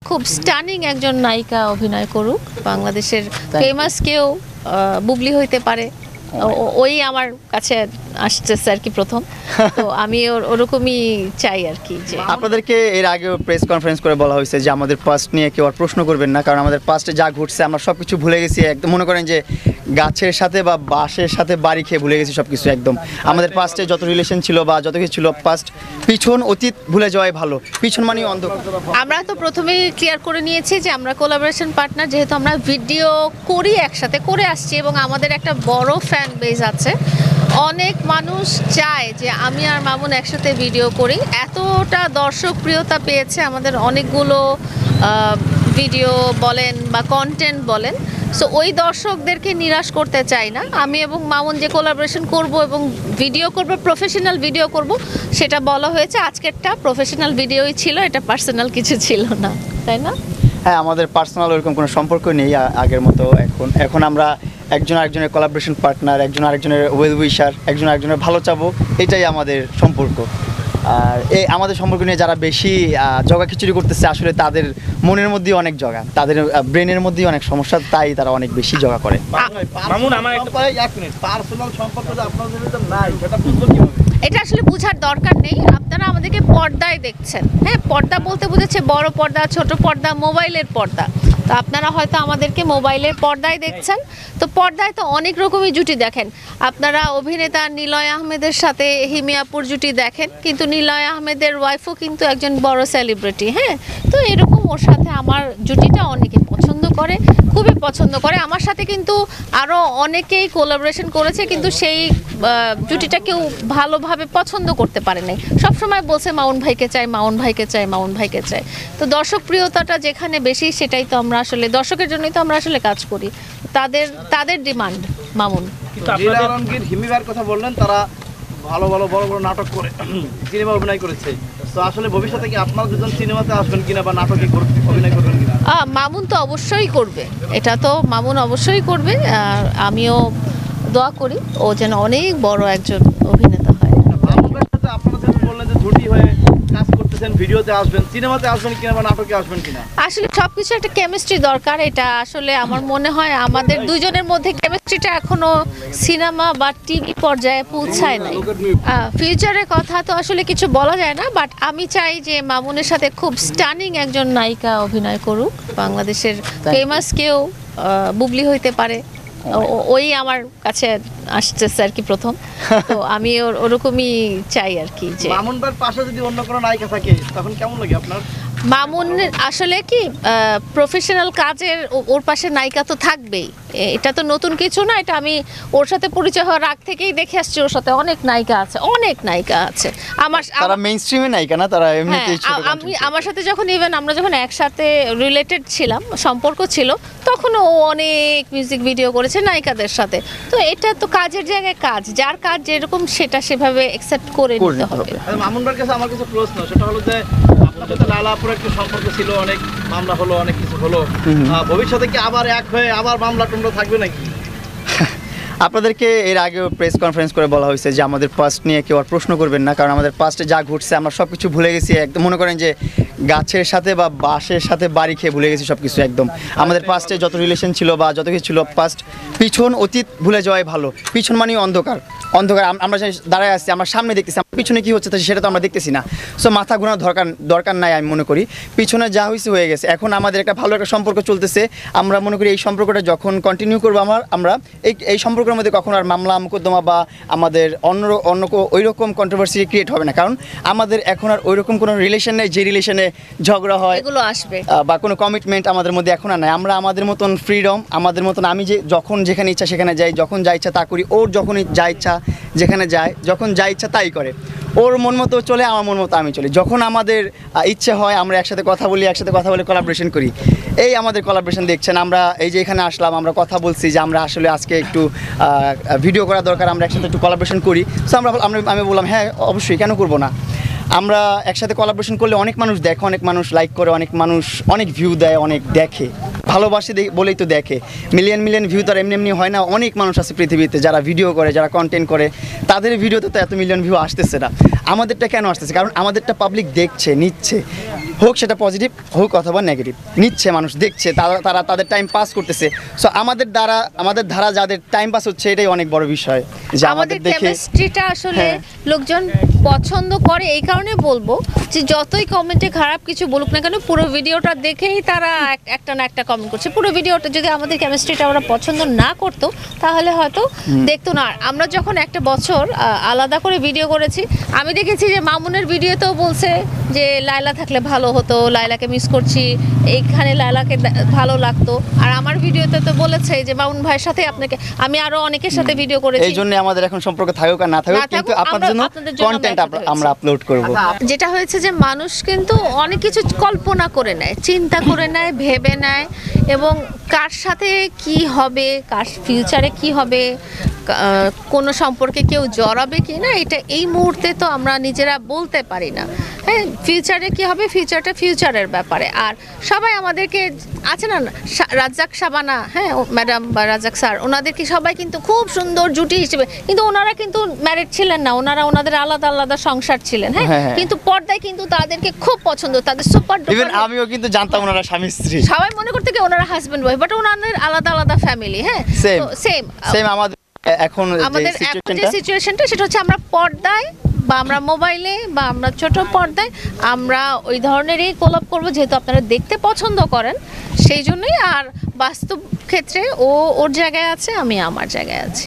খুব স্টানিং একজন নায়িকা অভিনয় করুক, বাংলাদেশের ফেমাস কেউ বুবলি হইতে পারে, ওই আমার কাছে আসতেছে আর কি প্রথম। তো আমি ওরকমই চাই আর কি। যে আপনাদেরকে এর আগেও প্রেস কনফারেন্স করে বলা হয়েছে যে আমাদের পাস্ট নিয়ে কেউ আর প্রশ্ন করবেন না, কারণ আমাদের পাস্টে যা ঘটছে আমরা সব কিছু ভুলে গেছি। একদম মনে করেন যে গাছের সাথে বা বাঁশের সাথে বাড়ি খেয়ে ভুলে গেছি সব কিছু। একদম আমাদের পাস্টে যত রিলেশন ছিল বা যত কিছু ছিল, পাস্ট পিছন অতীত ভুলে যাওয়াই ভালো। পিছন মানে অন্ধকার। আমরা তো প্রথমেই ক্লিয়ার করে নিয়েছি যে আমরা কোলাবোরেশন পার্টনার, যেহেতু আমরা ভিডিও করি একসাথে করে আসছি এবং আমাদের একটা বড় ফ্যান বেজ আছে। অনেক মানুষ চায় যে আমি আর মামুন একসাথে ভিডিও করি, এতটা দর্শক প্রিয়তা পেয়েছে আমাদের অনেকগুলো ভিডিও বলেন বা কন্টেন্ট বলেন। সো ওই দর্শকদেরকে নিরাশ করতে চাই না। আমি এবং মামুন যে কোলাবোরেশন করব এবং ভিডিও করব, প্রফেশনাল ভিডিও করব, সেটা বলা হয়েছে। আজকেরটা প্রফেশনাল ভিডিওই ছিল, এটা পার্সোনাল কিছু ছিল না, তাই না? হ্যাঁ, আমাদের পার্সোনাল ওরকম কোনো সম্পর্ক নেই আগের মতো। এখন আমরা একজন আরেকজনের কোলাবোরেশন পার্টনার, একজন আরেকজনের ওয়েল উইশার, একজন আরেকজনের ভালো চাবো, এটাই আমাদের সম্পর্ক। আর এই আমাদের সম্পর্ক নিয়ে যারা বেশি জগা খিচুড়ি করতেছে, আসলে তাদের মনের মধ্যেই অনেক জগা, তাদের ব্রেনের মধ্যেই অনেক সমস্যা, তাই তারা অনেক বেশি জগা করে। মামুন, আমার একটা পার্সোনাল সম্পর্ক যে আপনাদের ভিতর নাই, সেটা বুঝবো কিভাবে? এটা আসলে বোঝার দরকার নেই। আপনারা আমাদেরকে পর্দায় দেখছেন। হ্যাঁ, পর্দা বলতে বুঝেছে বড় পর্দা, ছোট পর্দা, মোবাইলের পর্দা। তো আপনারা হয়তো আমাদেরকে মোবাইলের পর্দায় দেখছেন। তো পর্দায় তো অনেক রকমই জুটি দেখেন। আপনারা অভিনেতা নিলয় আহমেদের সাথে হিমিয়াপুর জুটি দেখেন, কিন্তু নিলয় আহমেদের ওয়াইফও কিন্তু একজন বড় সেলিব্রিটি। হ্যাঁ, তো এরকম ওর সাথে আমার জুটিটা অনেকে পছন্দ করে, খুবই পছন্দ করে। আমার সাথে কিন্তু আরও অনেকেই কোলাবোরেশন করেছে, কিন্তু সেই জুটিটা কেউ ভালোভাবে পছন্দ করতে পারে নাই। সবসময় বলছে মাউন ভাইকে চাই, মাউন ভাইকে চাই, মাউন ভাইকে চাই। তো দর্শক প্রিয়তাটা যেখানে বেশি, সেটাই তো আমরা আসলে দর্শকের জন্যই তো আমরা আসলে কাজ করি। তাদের ডিমান্ড মামুন। আলমগীর হিমিবার কথা বললেন, তারা ভালো ভালো বড় বড় নাটক করে সিনেমা অভিনয় করেছে। তো আসলে ভবিষ্যতে কি আপনারা দুজন সিনেমাতে আসবেন কিনা বা নাটকে অভিনয় করবেন কিনা? মামুন তো অবশ্যই করবে, এটা তো মামুন অবশ্যই করবে। আর আমিও দোয়া করি ও যেন অনেক বড় একজন অভিনেতা হয়। মামুনের সাথে আপনারা যেহেতু বললেন যে জুটি হয়ে কাজ করতেছেন, ভিডিওতে আসবেন, সিনেমাতে আসবেন কিনা বা নাটকে আসবেন কিনা? আসলে সবকিছু একটা কেমিস্ট্রি দরকার। এটা আসলে আমার মনে হয় আমাদের দুজনের মধ্যে কেমিস্ট্রিটা এখনো সিনেমা বা টিভি পর্যায়ে পৌঁছায় নাই। ফিউচারের কথা তো আসলে কিছু বলা যায় না, বাট আমি চাই যে মামুনের সাথে খুব স্টানিং একজন নায়িকা অভিনয় করুক, বাংলাদেশের ফেমাস কেউ বুবলি হইতে পারে, ওই আমার কাছে আসতেছে আর কি প্রথম। তো আমি ওরকমই চাই আর কি। যে মামুনবার পাশে যদি অন্য কোনো নায়িকা থাকে তখন কেমন লাগে আপনার? মামুন আসলে কি প্রফেশনাল কাজের ওর পাশে নায়িকা তো থাকবেই, এটা তো নতুন কিছু না। এটা আমি ওর সাথে পরিচয় হওয়ার আগ থেকেই দেখে আসছি, ওর সাথে অনেক নায়িকা আছে, অনেক নায়িকা আছে। তারা মেইনস্ট্রিমে নায়িকা না, তারা এমনিতেই ছোট। আমার সাথে যখন আমরা যখন একসাথে রিলেটেড ছিলাম, সম্পর্ক ছিল, তখন ও অনেক মিউজিক ভিডিও করেছে নায়িকাদের সাথে। তো এটা তো কাজের জায়গায় কাজ, যার কাজ যেরকম সেটা সেভাবে অ্যাকসেপ্ট করে নিতে হবে। মামুনবার কাছে আমার কিছু প্রশ্ন, সেটা হলো যে আপনার সাথে লালাপুর একটা সম্পর্ক ছিল, অনেক মামলা হলো, অনেক কিছু হলো, ভবিষ্যতে কি আবার এক হয়ে আবার মামলা টুমলা থাকবে নাকি? আপনাদেরকে এর আগেও প্রেস কনফারেন্স করে বলা হয়েছে যে আমাদের পাস্ট নিয়ে কেউ আর প্রশ্ন করবেন না, কারণ আমাদের পাস্টে যা ঘটছে আমরা সব কিছু ভুলে গেছি। একদম মনে করেন যে গাছের সাথে বা বাঁশের সাথে বাড়ি খেয়ে ভুলে গেছি সব কিছু। একদম আমাদের পাস্টে যত রিলেশন ছিল বা যত কিছু ছিল, পাস্ট পিছন অতীত ভুলে যাওয়াই ভালো। পিছন মানে অন্ধকার। আমরা দাঁড়ায় আসছি, আমরা সামনে দেখতেছি, পিছনে কী হচ্ছে সেটা তো আমরা দেখতেছি না। সো মাথা ঘোরানোর দরকার নাই। আমি মনে করি পিছনে যা হয়েছে হয়ে গেছে। এখন আমাদের একটা ভালো একটা সম্পর্ক চলতেছে। আমরা মনে করি এই সম্পর্কটা যখন কন্টিনিউ করবো আমরা এই সম্পর্কের মধ্যে কখনো আর মামলা মোকদ্দমা বা আমাদের অন্য ওই রকম কন্ট্রোভার্সি ক্রিয়েট হবে না, কারণ আমাদের এখন আর ওই রকম কোনো রিলেশন নেই যে রিলেশনে ঝগড়া হয়, এগুলো আসবে বা কোনো কমিটমেন্ট আমাদের মধ্যে এখন আর নাই। আমরা আমাদের মতন ফ্রিডম, আমাদের মতন আমি যে যখন যেখানে ইচ্ছা সেখানে যাই, যখন যা ইচ্ছা তা করি, ওর যখনই যা ইচ্ছা যেখানে যায়, যখন যা ইচ্ছা তাই করে। ওর মন মতো চলে, আমার মন মতো আমি চলি। যখন আমাদের ইচ্ছে হয় আমরা একসাথে কথা বলে কোলাবোরেশন করি। এই আমাদের কোলাবোরেশন দেখছেন। আমরা এই যে এখানে আসলাম, আমরা কথা বলছি যে আমরা আসলে আজকে একটু ভিডিও করা দরকার, আমরা একসাথে একটু কোলাবোরেশন করি। সো আমি বললাম হ্যাঁ অবশ্যই, কেন করবো না। আমরা একসাথে কোলাবোরেশন করলে অনেক মানুষ দেখে, অনেক মানুষ লাইক করে, অনেক মানুষ অনেক ভিউ দেয়, অনেক দেখে, ভালোবাসে বলেই তো দেখে। মিলিয়ন ভিউ তো আর এমনি হয় না। অনেক মানুষ আছে পৃথিবীতে যারা ভিডিও করে, যারা কন্টেন্ট করে, তাদের ভিডিওতে তো এত মিলিয়ন ভিউ আসতেছে না। আমাদেরটা কেন আসতেছে? কারণ আমাদেরটা পাবলিক দেখছে, নিচ্ছে। হোক সেটা পজিটিভ হোক অথবা নেগেটিভ, নিচ্ছে মানুষ দেখছে, তারা তাদের টাইম পাস করতেছে। সো আমাদের দ্বারা যাদের টাইম পাস হচ্ছে এটাই অনেক বড় বিষয়, যে আমাদের আমাদের দেখে কেমিস্ট্রিটা আসলে হ্যাঁ। লোকজন পছন্দ করে। এই কারণে বলবো যে যতই কমেন্টে খারাপ কিছু বলুক না কেন, পুরো ভিডিওটা দেখেই তারা একটা না একটা কমেন্ট করছে। পুরো ভিডিওটা যদি আমাদের কেমিস্ট্রিটা ওরা পছন্দ না করতো তাহলে হয়তো দেখতো না। আর আমরা যখন একটা বছর আলাদা করে ভিডিও করেছি, আমি দেখেছি যে মামুনের ভিডিওতেও বলছে যে লায়লা থাকলে ভালো হতো, লায়লাকে মিস করছি, এইখানে লায়লাকে ভালো লাগতো। আর আমার ভিডিওতে তো বলেছে যে মামুন ভাইয়ের সাথে আপনাকে, আমি আরো অনেকের সাথে ভিডিও করেছি। এই জন্য আমাদের এখন সম্পর্ক থাকুক আর না থাকুক, না থাকুক, কিন্তু আপনাদের জন্য আপনাদের জন্য কন্টেন্ট আমরা আমরা আপলোড করব। যেটা হয়েছে যে মানুষ কিন্তু অনেক কিছু কল্পনা করে নেয়, চিন্তা করে নেয়, ভেবে নেয়, এবং কার সাথে কি হবে, কার ফিউচারে কি হবে, কোনো সম্পর্কে কেউ জড়াবে কি না, এটা এই মুহূর্তে তো আমরা নিজেরা বলতে পারি না। হ্যাঁ, ফিউচারে কি হবে, ফিউচারটা ফিউচারের ব্যাপারে। আর সবাই আমাদেরকে আছে না, রাজ্জাক শাবানা, হ্যাঁ ম্যাডাম বা রাজ্জাক স্যার, ওনাদেরকে সবাই কিন্তু খুব সুন্দর জুটি হিসেবে, কিন্তু ওনারা কিন্তু ম্যারিড ছিলেন না, ওনারা ওনাদের আলাদা আলাদা সংসার ছিলেন। হ্যাঁ, হ্যাঁ। কিন্তু পর্দায় কিন্তু তাদেরকে খুব পছন্দ, তাদের সুপার ইভেন আমিও কিন্তু জানতাম ওনারা স্বামী স্ত্রী, সবাই মনে করতে কি ওনারা হাজবেন্ড ওয়াইফ, বাট ওনাদের আলাদা আলাদা ফ্যামিলি। হ্যাঁ, সেম আমাদের এখন আমাদের এখন যে সিচুয়েশনটা সেটা হচ্ছে আমরা পর্দায় বা আমরা মোবাইলে বা আমরা ছোট পর্দায় আমরা ওই ধরনেরই কোলাপ করব, যেহেতু আপনারা দেখতে পছন্দ করেন সেই জন্যই। আর বাস্তব ক্ষেত্রে ও ওর জায়গায় আছে, আমি আমার জায়গায় আছি।